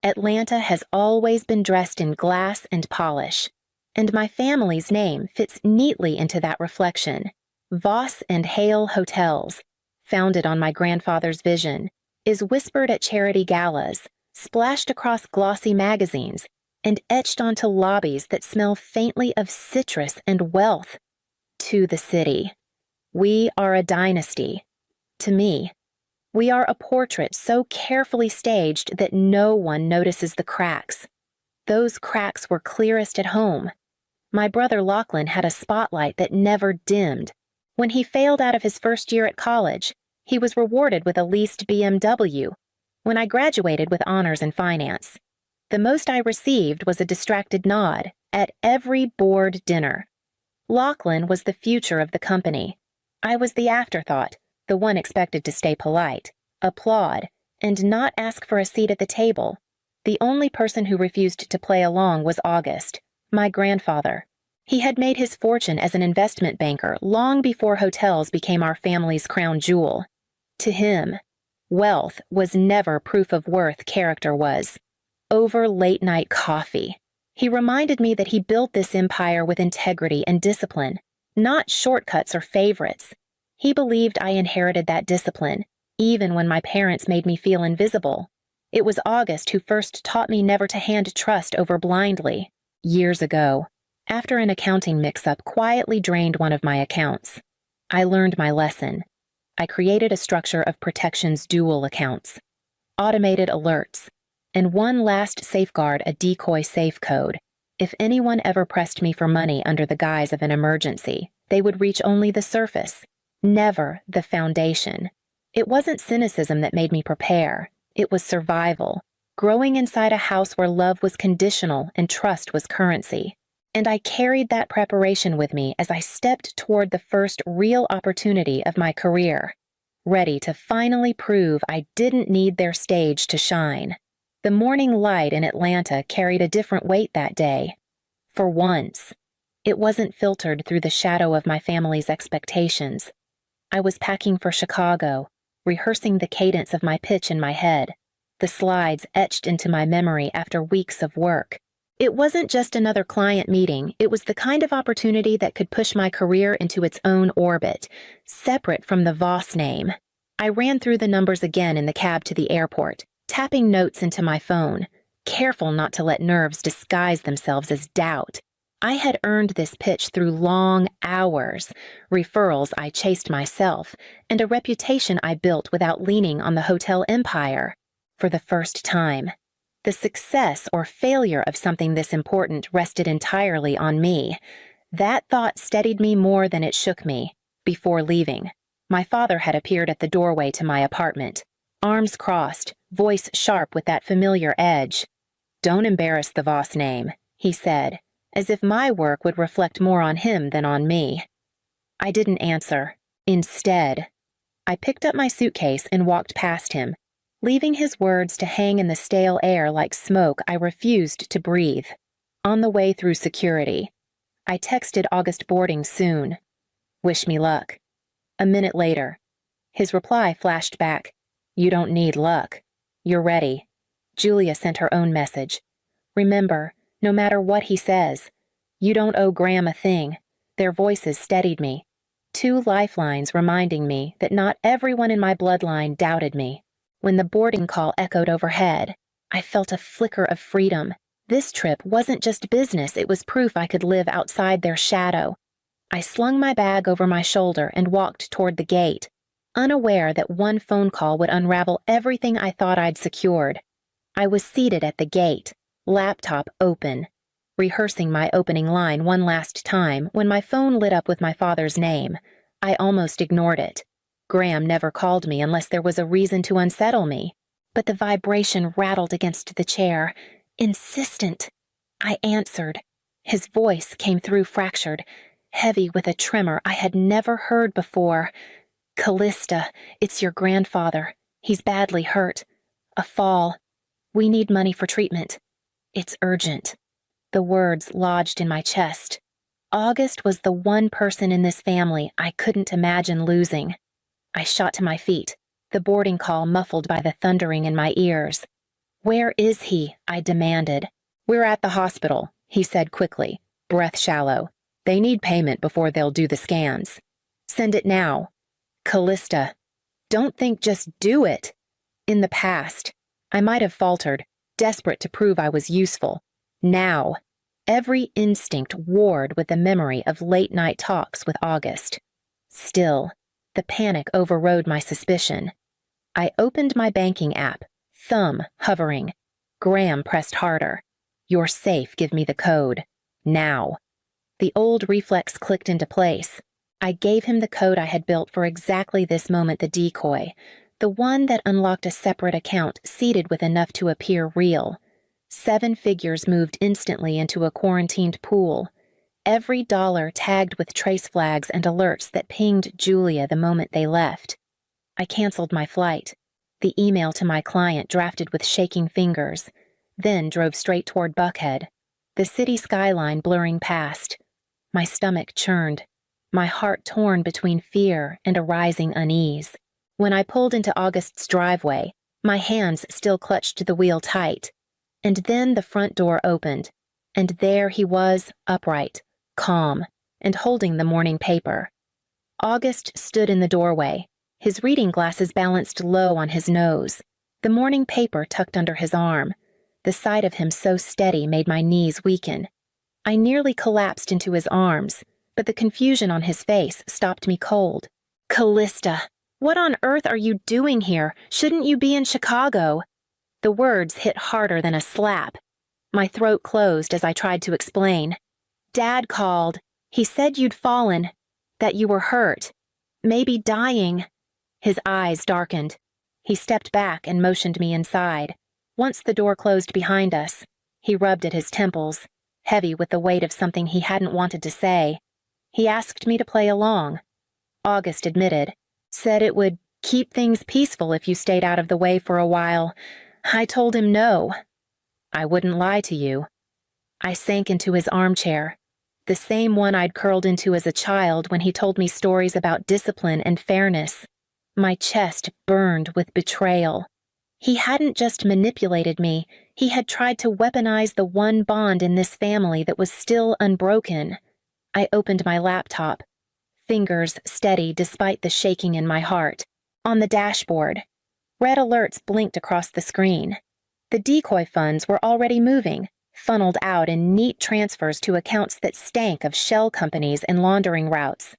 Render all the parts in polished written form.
Atlanta has always been dressed in glass and polish, and my family's name fits neatly into that reflection. Voss and Hale Hotels, founded on my grandfather's vision, is whispered at charity galas, splashed across glossy magazines, and etched onto lobbies that smell faintly of citrus and wealth. To the city. We are a dynasty. To me, we are a portrait so carefully staged that no one notices the cracks. Those cracks were clearest at home. My brother Lachlan had a spotlight that never dimmed. When he failed out of his first year at college, he was rewarded with a leased BMW. When I graduated with honors in finance, the most I received was a distracted nod at every board dinner. Lachlan was the future of the company. I was the afterthought, the one expected to stay polite, applaud, and not ask for a seat at the table. The only person who refused to play along was August, my grandfather. He had made his fortune as an investment banker long before hotels became our family's crown jewel. To him, wealth was never proof of worth, character was. Over late-night coffee. He reminded me that he built this empire with integrity and discipline, not shortcuts or favorites. He believed I inherited that discipline, even when my parents made me feel invisible. It was August who first taught me never to hand trust over blindly. Years ago, after an accounting mix-up quietly drained one of my accounts, I learned my lesson. I created a structure of protection's dual accounts, automated alerts, and one last safeguard, a decoy safe code. If anyone ever pressed me for money under the guise of an emergency, they would reach only the surface, never the foundation. It wasn't cynicism that made me prepare. It was survival, growing inside a house where love was conditional and trust was currency. And I carried that preparation with me as I stepped toward the first real opportunity of my career, ready to finally prove I didn't need their stage to shine. The morning light in Atlanta carried a different weight that day. For once, it wasn't filtered through the shadow of my family's expectations. I was packing for Chicago, rehearsing the cadence of my pitch in my head, the slides etched into my memory after weeks of work. It wasn't just another client meeting, it was the kind of opportunity that could push my career into its own orbit, separate from the Voss name. I ran through the numbers again in the cab to the airport, tapping notes into my phone, careful not to let nerves disguise themselves as doubt. I had earned this pitch through long hours, referrals I chased myself, and a reputation I built without leaning on the hotel empire. For the first time, the success or failure of something this important rested entirely on me. That thought steadied me more than it shook me. Before leaving, my father had appeared at the doorway to my apartment, arms crossed, voice sharp with that familiar edge. "Don't embarrass the Voss name," he said, as if my work would reflect more on him than on me. I didn't answer. Instead, I picked up my suitcase and walked past him, leaving his words to hang in the stale air like smoke I refused to breathe. On the way through security, I texted August boarding soon. "Wish me luck." A minute later, his reply flashed back. "You don't need luck. You're ready." Julia sent her own message. "Remember, no matter what he says, you don't owe Graham a thing." Their voices steadied me. Two lifelines reminding me that not everyone in my bloodline doubted me. When the boarding call echoed overhead, I felt a flicker of freedom. This trip wasn't just business, it was proof I could live outside their shadow. I slung my bag over my shoulder and walked toward the gate, unaware that one phone call would unravel everything I thought I'd secured. I was seated at the gate, laptop open, rehearsing my opening line one last time when my phone lit up with my father's name. I almost ignored it. Graham never called me unless there was a reason to unsettle me. But the vibration rattled against the chair, insistent. I answered. His voice came through fractured, heavy with a tremor I had never heard before. "Callista, it's your grandfather. He's badly hurt. A fall. We need money for treatment. It's urgent." The words lodged in my chest. August was the one person in this family I couldn't imagine losing. I shot to my feet, the boarding call muffled by the thundering in my ears. "Where is he?" I demanded. "We're at the hospital," he said quickly, breath shallow. "They need payment before they'll do the scans." "Send it now." "Callista, don't think, just do it." In the past, I might have faltered, desperate to prove I was useful. Now, every instinct warred with the memory of late-night talks with August. Still, the panic overrode my suspicion. I opened my banking app, thumb hovering. Graham pressed harder. "You're safe, give me the code. Now." The old reflex clicked into place. I gave him the code I had built for exactly this moment, the decoy, the one that unlocked a separate account seeded with enough to appear real. 7 figures moved instantly into a quarantined pool. Every dollar tagged with trace flags and alerts that pinged Julia the moment they left. I canceled my flight, the email to my client drafted with shaking fingers, then drove straight toward Buckhead, the city skyline blurring past. My stomach churned, my heart torn between fear and a rising unease. When I pulled into August's driveway, my hands still clutched the wheel tight. And then the front door opened, and there he was, upright, calm, and holding the morning paper. August stood in the doorway, his reading glasses balanced low on his nose, the morning paper tucked under his arm. The sight of him so steady made my knees weaken. I nearly collapsed into his arms, but the confusion on his face stopped me cold. "Callista, what on earth are you doing here? Shouldn't you be in Chicago?" The words hit harder than a slap. My throat closed as I tried to explain. "Dad called. He said you'd fallen, that you were hurt, maybe dying." His eyes darkened. He stepped back and motioned me inside. Once the door closed behind us, he rubbed at his temples, heavy with the weight of something he hadn't wanted to say. He asked me to play along. August admitted, said it would keep things peaceful if you stayed out of the way for a while. I told him no. I wouldn't lie to you. I sank into his armchair, the same one I'd curled into as a child when he told me stories about discipline and fairness. My chest burned with betrayal. He hadn't just manipulated me, he had tried to weaponize the one bond in this family that was still unbroken. I opened my laptop, fingers steady despite the shaking in my heart. On the dashboard, red alerts blinked across the screen. The decoy funds were already moving, funneled out in neat transfers to accounts that stank of shell companies and laundering routes.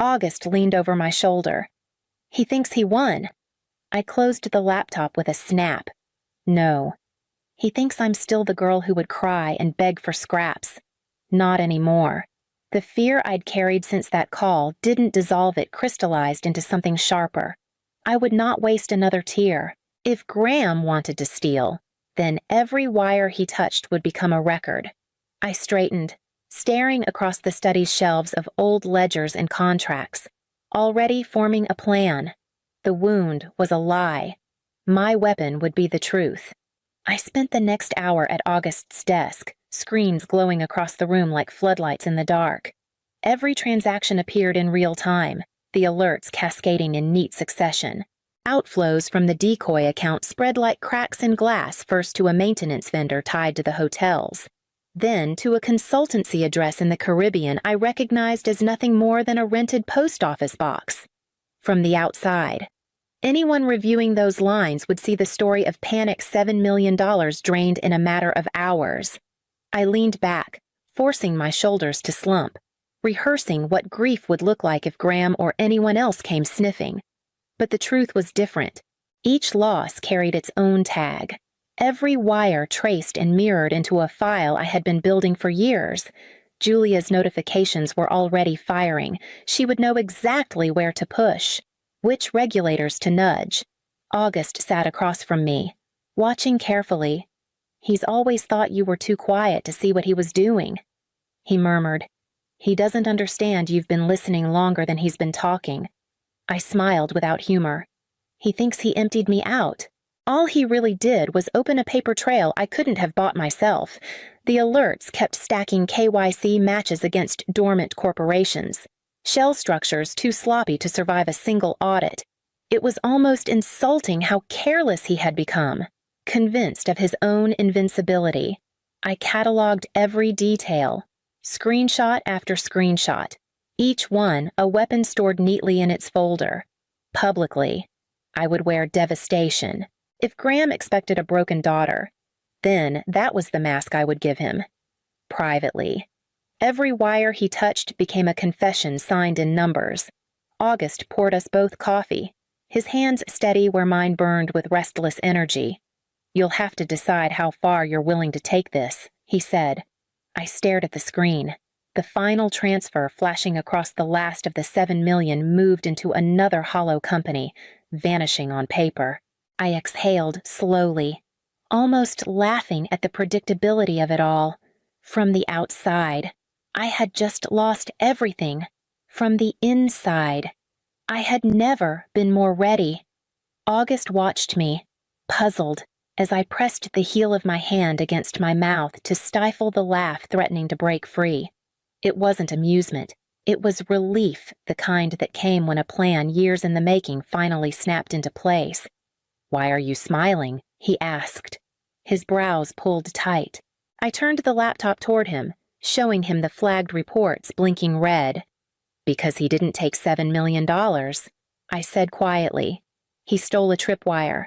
August leaned over my shoulder. "He thinks he won." I closed the laptop with a snap. "No. He thinks I'm still the girl who would cry and beg for scraps. Not anymore." The fear I'd carried since that call didn't dissolve, it crystallized into something sharper. I would not waste another tear. If Graham wanted to steal, then every wire he touched would become a record. I straightened, staring across the study's shelves of old ledgers and contracts, already forming a plan. The wound was a lie. My weapon would be the truth. I spent the next hour at August's desk, screens glowing across the room like floodlights in the dark. Every transaction appeared in real time, the alerts cascading in neat succession. Outflows from the decoy account spread like cracks in glass, first to a maintenance vendor tied to the hotels. Then to a consultancy address in the Caribbean I recognized as nothing more than a rented post office box. From the outside, anyone reviewing those lines would see the story of panic $7 million drained in a matter of hours. I leaned back, forcing my shoulders to slump, rehearsing what grief would look like if Graham or anyone else came sniffing. But the truth was different. Each loss carried its own tag. Every wire traced and mirrored into a file I had been building for years. Julia's notifications were already firing. She would know exactly where to push, which regulators to nudge. August sat across from me, watching carefully. "He's always thought you were too quiet to see what he was doing," he murmured. "He doesn't understand you've been listening longer than he's been talking." I smiled without humor. "He thinks he emptied me out. All he really did was open a paper trail I couldn't have bought myself. The alerts kept stacking KYC matches against dormant corporations, shell structures too sloppy to survive a single audit. It was almost insulting how careless he had become. Convinced of his own invincibility, I cataloged every detail, screenshot after screenshot, each one a weapon stored neatly in its folder. Publicly, I would wear devastation. If Graham expected a broken daughter, then that was the mask I would give him. Privately, every wire he touched became a confession signed in numbers. August poured us both coffee, his hands steady where mine burned with restless energy. "You'll have to decide how far you're willing to take this," he said. I stared at the screen. The final transfer flashing across the last of the 7 million moved into another hollow company, vanishing on paper. I exhaled slowly, almost laughing at the predictability of it all. From the outside, I had just lost everything. From the inside, I had never been more ready. August watched me, puzzled, as I pressed the heel of my hand against my mouth to stifle the laugh threatening to break free. It wasn't amusement. It was relief, the kind that came when a plan years in the making finally snapped into place. "Why are you smiling?" he asked. His brows pulled tight. I turned the laptop toward him, showing him the flagged reports blinking red. "Because he didn't take $7 million, I said quietly. He stole a tripwire.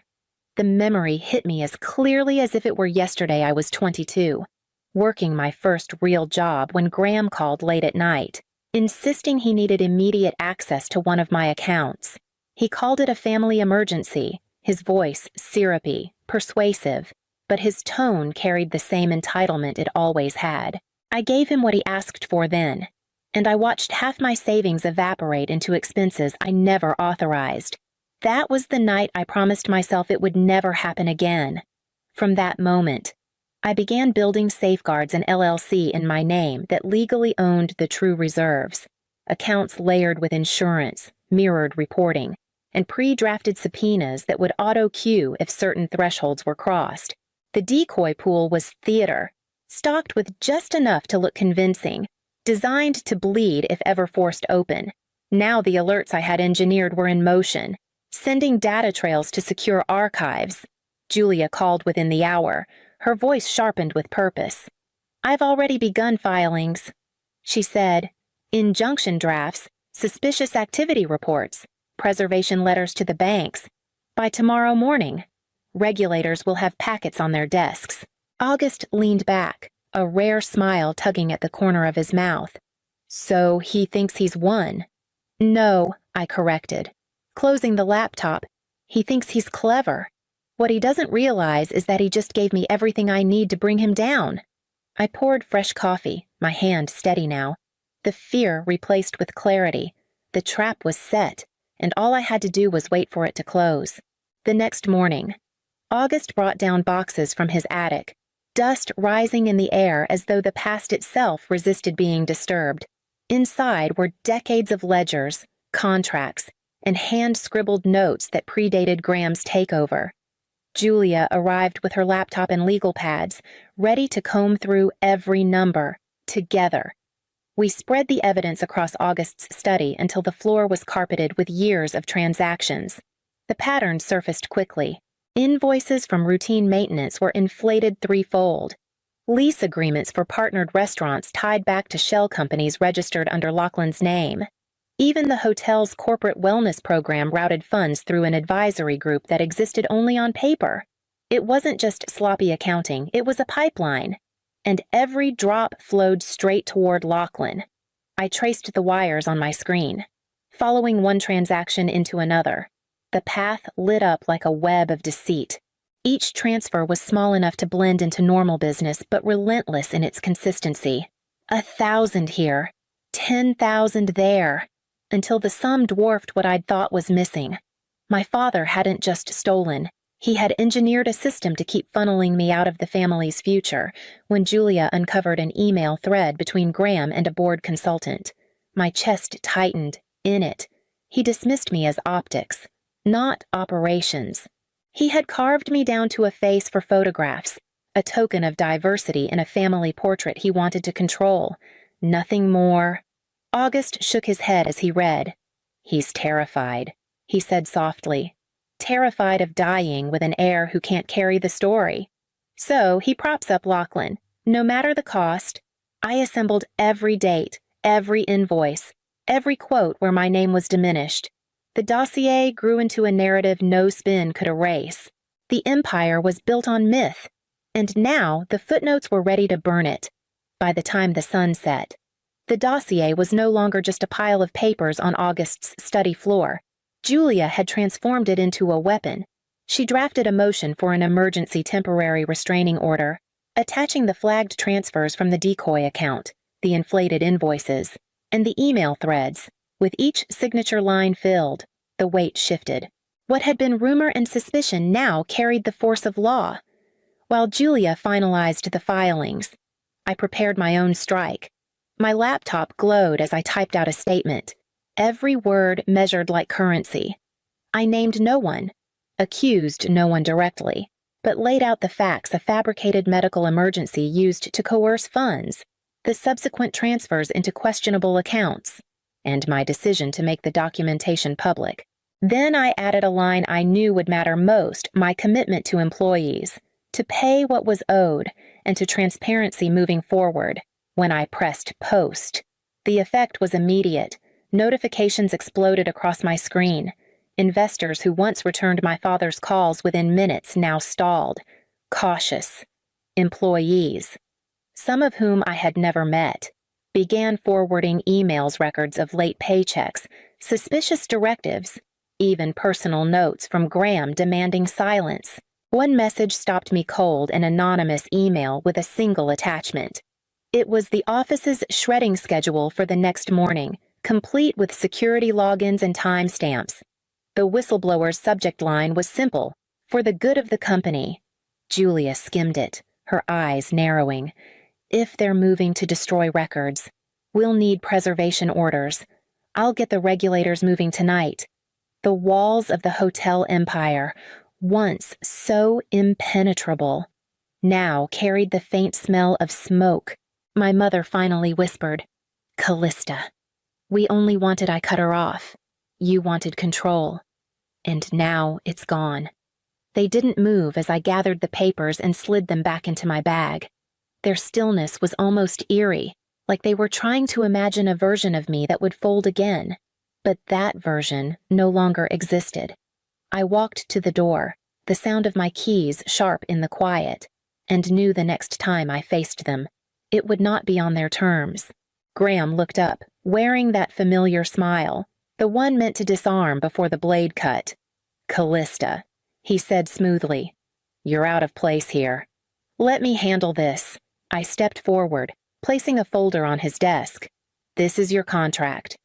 The memory hit me as clearly as if it were yesterday I was 22, working my first real job when Graham called late at night, insisting he needed immediate access to one of my accounts. He called it a family emergency, his voice syrupy, persuasive, but his tone carried the same entitlement it always had. I gave him what he asked for then, and I watched half my savings evaporate into expenses I never authorized. That was the night I promised myself it would never happen again. From that moment, I began building safeguards and LLC in my name that legally owned the true reserves, accounts layered with insurance, mirrored reporting, and pre-drafted subpoenas that would auto-queue if certain thresholds were crossed. The decoy pool was theater, stocked with just enough to look convincing, designed to bleed if ever forced open. Now the alerts I had engineered were in motion, sending data trails to secure archives. Julia called within the hour, her voice sharpened with purpose. "I've already begun filings," she said. "Injunction drafts, suspicious activity reports, preservation letters to the banks. By tomorrow morning, regulators will have packets on their desks." August leaned back, a rare smile tugging at the corner of his mouth. "So he thinks he's won?" "No," I corrected. Closing the laptop, "He thinks he's clever. What he doesn't realize is that he just gave me everything I need to bring him down." I poured fresh coffee, my hand steady now. The fear replaced with clarity. The trap was set, and all I had to do was wait for it to close. The next morning, August brought down boxes from his attic, dust rising in the air as though the past itself resisted being disturbed. Inside were decades of ledgers, contracts, and hand-scribbled notes that predated Graham's takeover. Julia arrived with her laptop and legal pads, ready to comb through every number, together. We spread the evidence across August's study until the floor was carpeted with years of transactions. The patterns surfaced quickly. Invoices from routine maintenance were inflated threefold. Lease agreements for partnered restaurants tied back to shell companies registered under Laughlin's name. Even the hotel's corporate wellness program routed funds through an advisory group that existed only on paper. It wasn't just sloppy accounting, it was a pipeline. And every drop flowed straight toward Laughlin. I traced the wires on my screen, following one transaction into another. The path lit up like a web of deceit. Each transfer was small enough to blend into normal business, but relentless in its consistency. 1,000 here, 10,000 there, until the sum dwarfed what I'd thought was missing. My father hadn't just stolen. He had engineered a system to keep funneling me out of the family's future when Julia uncovered an email thread between Graham and a board consultant. My chest tightened. In it, he dismissed me as optics, not operations. He had carved me down to a face for photographs, a token of diversity in a family portrait he wanted to control. Nothing more. August shook his head as he read. "He's terrified," he said softly. terrified of dying with an heir who can't carry the story. So he props up Lachlan. No matter the cost, I assembled every date, every invoice, every quote where my name was diminished. The dossier grew into a narrative no spin could erase. The empire was built on myth, and now the footnotes were ready to burn it. By the time the sun set, the dossier was no longer just a pile of papers on August's study floor. Julia had transformed it into a weapon. She drafted a motion for an emergency temporary restraining order, attaching the flagged transfers from the decoy account, the inflated invoices, and the email threads. With each signature line filled, the weight shifted. What had been rumor and suspicion now carried the force of law. While Julia finalized the filings, I prepared my own strike. My laptop glowed as I typed out a statement, every word measured like currency. I named no one, accused no one directly, but laid out the facts: a fabricated medical emergency used to coerce funds, the subsequent transfers into questionable accounts, and my decision to make the documentation public. Then I added a line I knew would matter most: my commitment to employees, to pay what was owed, and to transparency moving forward. When I pressed post, the effect was immediate. Notifications exploded across my screen. Investors who once returned my father's calls within minutes now stalled, cautious. Employees, some of whom I had never met, began forwarding emails, records of late paychecks, suspicious directives, even personal notes from Graham demanding silence. One message stopped me cold, an anonymous email with a single attachment. It was the office's shredding schedule for the next morning, complete with security logins and timestamps. The whistleblower's subject line was simple: for the good of the company. Julia skimmed it, her eyes narrowing. If they're moving to destroy records, we'll need preservation orders. I'll get the regulators moving tonight. The walls of the hotel empire, once so impenetrable, now carried the faint smell of smoke. My mother finally whispered, "Callista, we only wanted I cut her off. You wanted control. And now it's gone." They didn't move as I gathered the papers and slid them back into my bag. Their stillness was almost eerie, like they were trying to imagine a version of me that would fold again. But that version no longer existed. I walked to the door, the sound of my keys sharp in the quiet, and knew the next time I faced them, it would not be on their terms. Graham looked up, wearing that familiar smile, the one meant to disarm before the blade cut. "Callista," he said smoothly, "you're out of place here. Let me handle this." I stepped forward, placing a folder on his desk. "This is your contract.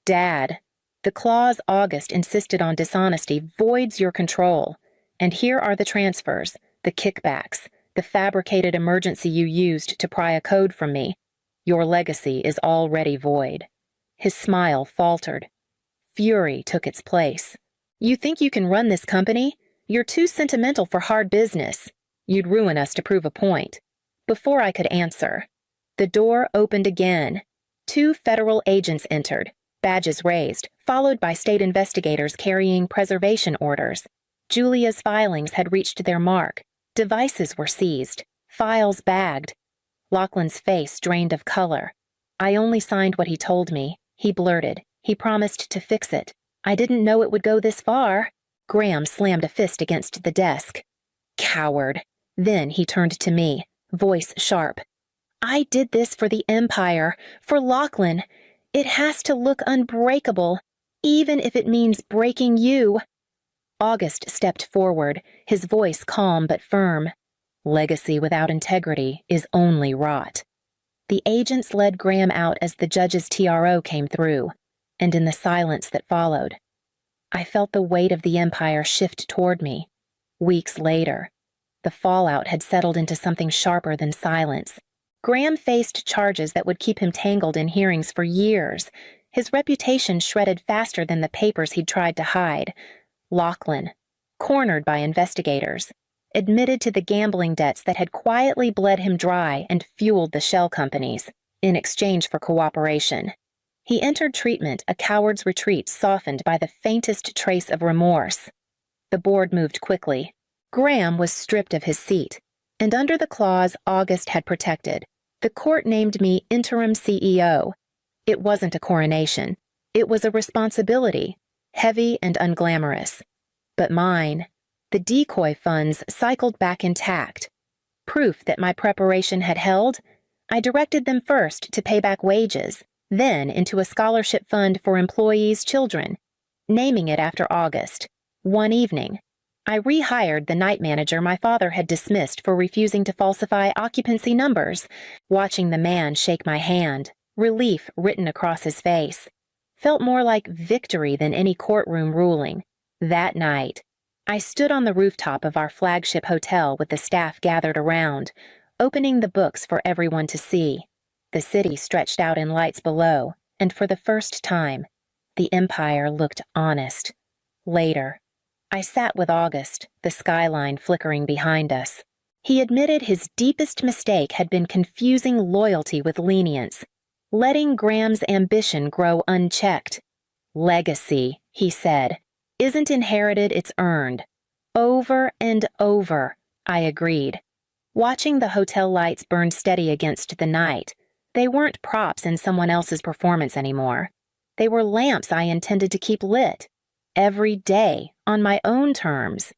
Dad, the clause August insisted on dishonesty voids your control. And here are the transfers, the kickbacks, the fabricated emergency you used to pry a code from me. Your legacy is already void." His smile faltered. Fury took its place. "You think you can run this company? You're too sentimental for hard business. You'd ruin us to prove a point." Before I could answer, the door opened again. 2 federal agents entered, badges raised, followed by state investigators carrying preservation orders. Julia's filings had reached their mark. Devices were seized, files bagged. Lachlan's face drained of color. "I only signed what he told me," he blurted. "He promised to fix it. I didn't know it would go this far." Graham slammed a fist against the desk. "Coward." Then he turned to me, voice sharp. "I did this for the Empire, for Lachlan. It has to look unbreakable, even if it means breaking you." August stepped forward, his voice calm but firm. "Legacy without integrity is only rot." The agents led Graham out as the judge's TRO came through, and in the silence that followed, I felt the weight of the Empire shift toward me. Weeks later, the fallout had settled into something sharper than silence. Graham faced charges that would keep him tangled in hearings for years. His reputation shredded faster than the papers he'd tried to hide. Lachlan, cornered by investigators, admitted to the gambling debts that had quietly bled him dry and fueled the shell companies, in exchange for cooperation. He entered treatment, a coward's retreat softened by the faintest trace of remorse. The board moved quickly. Graham was stripped of his seat, and under the clause August had protected, the court named me interim CEO. It wasn't a coronation. It was a responsibility, heavy and unglamorous. But mine, the decoy funds cycled back intact. Proof that my preparation had held, I directed them first to pay back wages, then into a scholarship fund for employees' children, naming it after August. One evening, I rehired the night manager my father had dismissed for refusing to falsify occupancy numbers, watching the man shake my hand, relief written across his face. Felt more like victory than any courtroom ruling. That night, I stood on the rooftop of our flagship hotel with the staff gathered around, opening the books for everyone to see. The city stretched out in lights below, and for the first time, the empire looked honest. Later, I sat with August, the skyline flickering behind us. He admitted his deepest mistake had been confusing loyalty with lenience, letting Graham's ambition grow unchecked. Legacy, he said, isn't inherited, it's earned. Over and over, I agreed. Watching the hotel lights burn steady against the night, they weren't props in someone else's performance anymore. They were lamps I intended to keep lit. Every day, on my own terms.